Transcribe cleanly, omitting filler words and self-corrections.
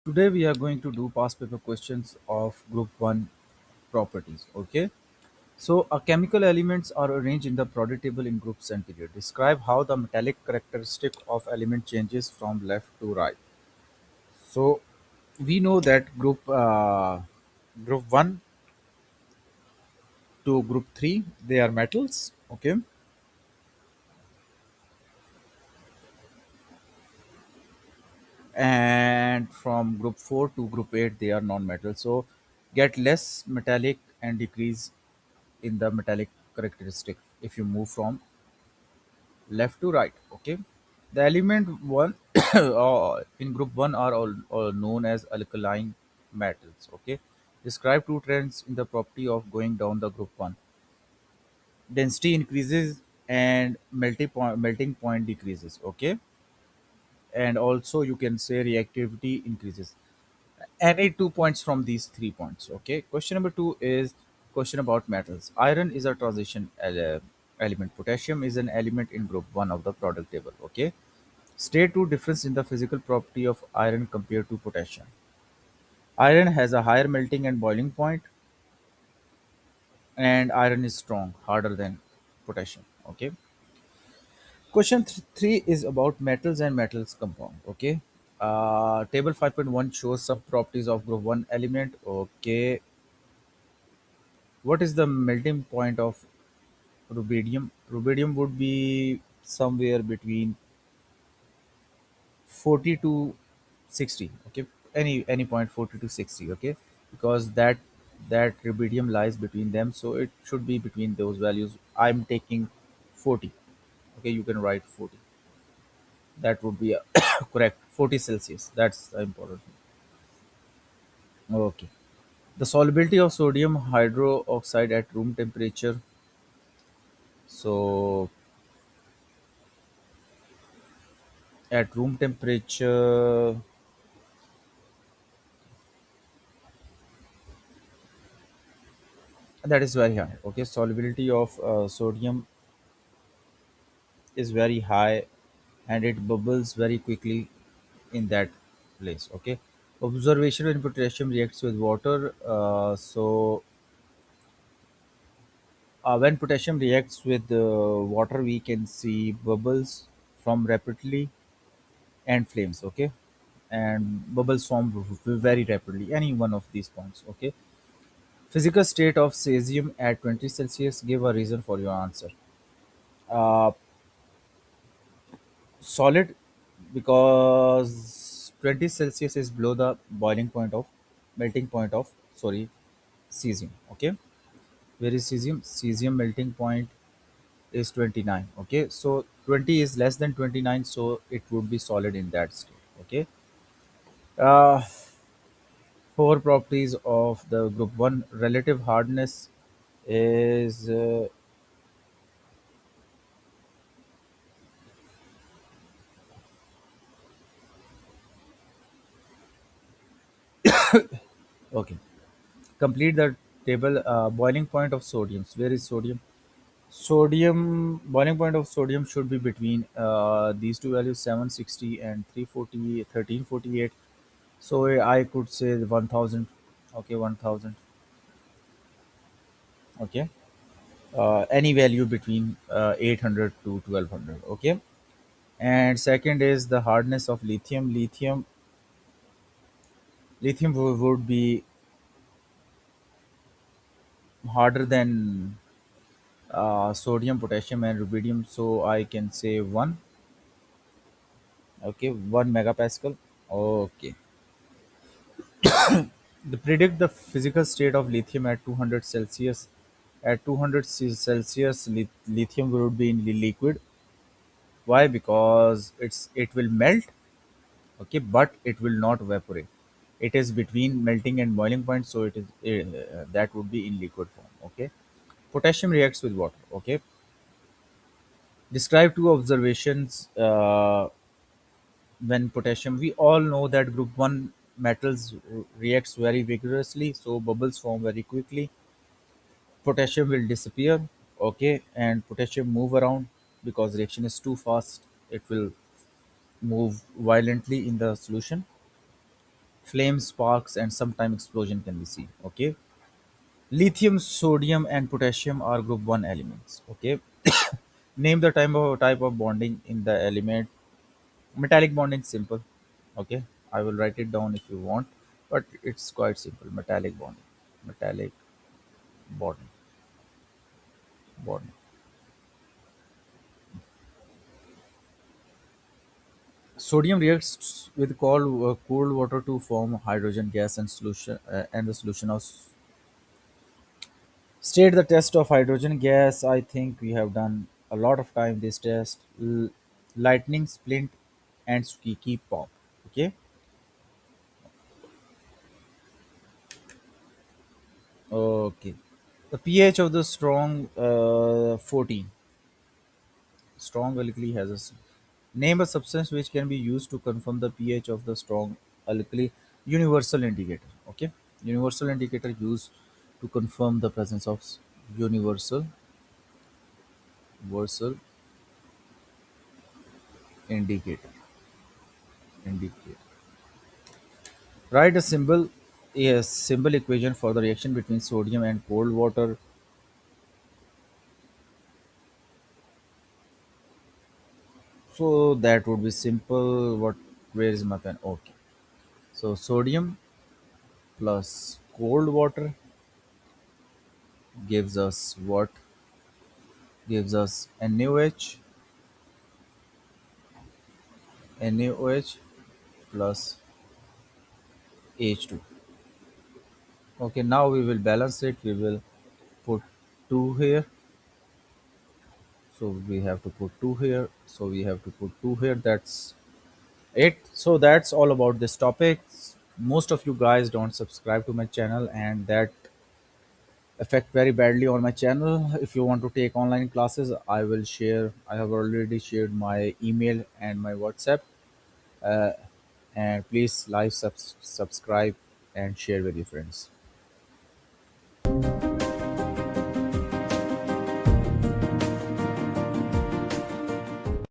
Today we are going to do past paper questions of group 1 properties. Okay. So chemical elements are arranged in the periodic table in groups and period. Describe how the metallic characteristic of element changes from left to right. So we know that group 1 to group 3 they are metals. Okay. And from group 4 to group 8 they are non-metal. So get less metallic and decrease in the metallic characteristic if you move from left to right. Okay, the element one in group 1 are all known as alkaline metals. Okay, describe two trends in the property of going down the group 1. Density increases and melting point decreases. Okay, and also you can say reactivity increases. Any 2 points from these 3 points. Okay, question number 2 is question about metals. Iron is a transition element. Potassium is an element in group 1 of the product table. Okay, state two difference in the physical property of iron compared to potassium. Iron has a higher melting and boiling point, and iron is strong harder than potassium. Okay, question 3 is about metals and metals compound. Okay, table 5.1 shows some properties of group 1 element. Okay, what is the melting point of rubidium? Rubidium would be somewhere between 40 to 60. Okay, any point 40 to 60. Okay, because that rubidium lies between them, so it should be between those values. I'm taking 40. Okay, you can write 40. That would be correct. 40 Celsius. That's the important thing. Okay. The solubility of sodium hydroxide at room temperature. So at room temperature, that is very high. Okay, solubility of sodium is very high, and it bubbles very quickly in that place. Okay, observation when potassium reacts with water. When potassium reacts with water, we can see bubbles from rapidly and flames. Okay, and bubbles form very rapidly. Any one of these points. Okay, physical state of cesium at 20 Celsius. Give a reason for your answer. Uh, Solid, because 20 Celsius is below the boiling point of melting point of, sorry, cesium. Okay, where is cesium? Cesium melting point is 29. Okay, so 20 is less than 29, so it would be solid in that state. Okay, uh, four properties of the group 1. Relative hardness is okay. Complete the table. Boiling point of sodium. Where is sodium? Sodium boiling point of sodium should be between these two values, 760 and 340, 1348. So I could say 1000. Okay, 1000. Okay, any value between 800 to 1200. Okay, and second is the hardness of lithium. Lithium would be harder than sodium, potassium, and rubidium. So I can say 1. Okay, 1 megapascal. Okay. They predict the physical state of lithium at 200 Celsius. At 200 Celsius, lithium would be in the liquid. Why? Because it will melt, okay, but it will not evaporate. It is between melting and boiling point, so it is that would be in liquid form. Okay, potassium reacts with water. Okay, describe two observations when potassium. We all know that group 1 metals reacts very vigorously, so bubbles form very quickly. Potassium will disappear. Okay, and potassium move around because reaction is too fast. It will move violently in the solution. Flames, sparks, and sometime explosion can be seen. Okay. Lithium, sodium, and potassium are group 1 elements. Okay. Name the type of bonding in the element. Metallic bonding simple. Okay. I will write it down if you want, but it's quite simple. Metallic bonding. Metallic bonding. Bonding. Sodium reacts with cold water to form hydrogen gas and solution and the solution of state the test of hydrogen gas. I think we have done a lot of time this test. Lightning, splint, and squeaky pop. Okay. Okay. The pH of the strong 14. Strong alkali has name a substance which can be used to confirm the pH of the strong alkali. Universal indicator. Okay. Universal indicator used to confirm the presence of universal universal indicator. Indicator. Write a symbol equation for the reaction between sodium and cold water. So that would be simple. Where is my pen? Okay. So sodium plus cold water gives us what? Gives us NaOH plus H2. Okay, now we will balance it. We will put 2 here. So we have to put 2 here. So we have to put 2 here. That's it. So that's all about this topic. Most of you guys don't subscribe to my channel, and that affect very badly on my channel. If you want to take online classes, I have already shared my email and my WhatsApp. uh, and please like, subscribe, and share with your friends.